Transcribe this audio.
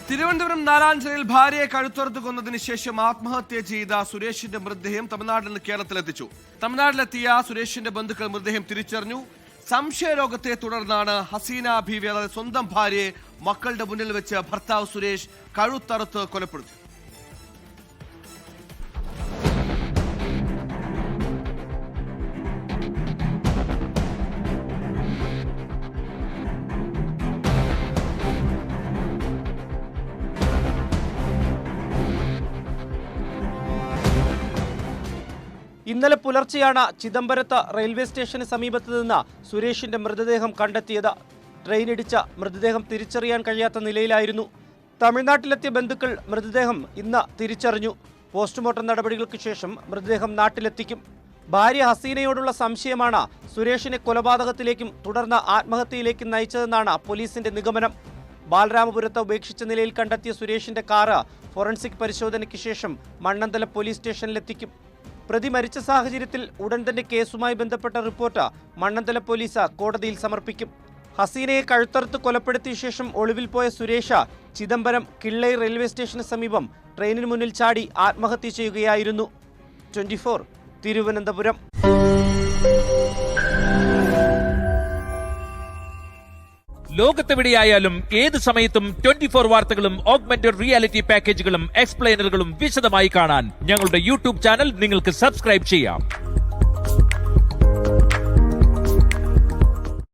തിരുവനന്തപുരം നാരായണചിറയിൽ ഭാര്യയെ കഴുത്തറുത്ത് കൊന്നതിന് ശേഷം ആത്മഹത്യ ചെയ്ത സുരേഷിന്റെ മൃതദേഹം തമിഴ്നാട്ടിൽ നിന്ന് കേരളത്തിലെത്തിച്ചു. തമിഴ്നാട്ടിലെത്തിയ സുരേഷിന്റെ ബന്ധുക്കൾ മൃതദേഹം തിരിച്ചറിഞ്ഞു. സംശയരോഗത്തെ തുടർന്നാണ് ഹസീന ബീവി, അതായത് സ്വന്തം ഭാര്യയെ മക്കളുടെ മുന്നിൽ വെച്ച് ഭർത്താവ് സുരേഷ് കഴുത്തറുത്ത് കൊലപ്പെടുത്തി. ഇന്നലെ പുലർച്ചെയാണ് ചിദംബരത്ത് റെയിൽവേ സ്റ്റേഷന് സമീപത്ത് നിന്ന് സുരേഷിന്റെ മൃതദേഹം കണ്ടെത്തിയത്. ട്രെയിനിടിച്ച മൃതദേഹം തിരിച്ചറിയാൻ കഴിയാത്ത നിലയിലായിരുന്നു. തമിഴ്നാട്ടിലെത്തിയ ബന്ധുക്കൾ മൃതദേഹം ഇന്ന് തിരിച്ചറിഞ്ഞു. പോസ്റ്റ്മോർട്ടം നടപടികൾക്ക് ശേഷം മൃതദേഹം നാട്ടിലെത്തിക്കും. ഭാര്യ ഹസീനയോടുള്ള സംശയമാണ് സുരേഷിനെ കൊലപാതകത്തിലേക്കും തുടർന്ന് ആത്മഹത്യയിലേക്കും നയിച്ചതെന്നാണ് പോലീസിന്റെ നിഗമനം. ബാലരാമപുരത്ത് ഉപേക്ഷിച്ച നിലയിൽ കണ്ടെത്തിയ സുരേഷിന്റെ കാറ് ഫോറൻസിക് പരിശോധനയ്ക്ക് ശേഷം മണ്ണന്തല പോലീസ് സ്റ്റേഷനിലെത്തിക്കും. പ്രതി മരിച്ച സാഹചര്യത്തിൽ ഉടൻ തന്നെ കേസുമായി ബന്ധപ്പെട്ട റിപ്പോർട്ട് മണ്ണന്തല പോലീസ് കോടതിയിൽ സമർപ്പിക്കും. ഹസീനയെ കഴുത്തറുത്ത് കൊലപ്പെടുത്തിയ ശേഷം ഒളിവിൽ പോയ സുരേഷ് ചിദംബരം കിള്ളൈ റെയിൽവേ സ്റ്റേഷന് സമീപം ട്രെയിനിന് മുന്നിൽ ചാടി ആത്മഹത്യ ചെയ്യുകയായിരുന്നു. 24 തിരുവനന്തപുരം. ലോകത്തെവിടെയായാലും ഏത് സമയത്തും 24 വാർത്തകളും ഓഗ്മെന്റഡ് റിയാലിറ്റി പാക്കേജുകളും എക്സ്പ്ലെയിനറുകളും വിശദമായി കാണാൻ ഞങ്ങളുടെ യൂട്യൂബ് ചാനൽ നിങ്ങൾക്ക് സബ്സ്ക്രൈബ് ചെയ്യാം.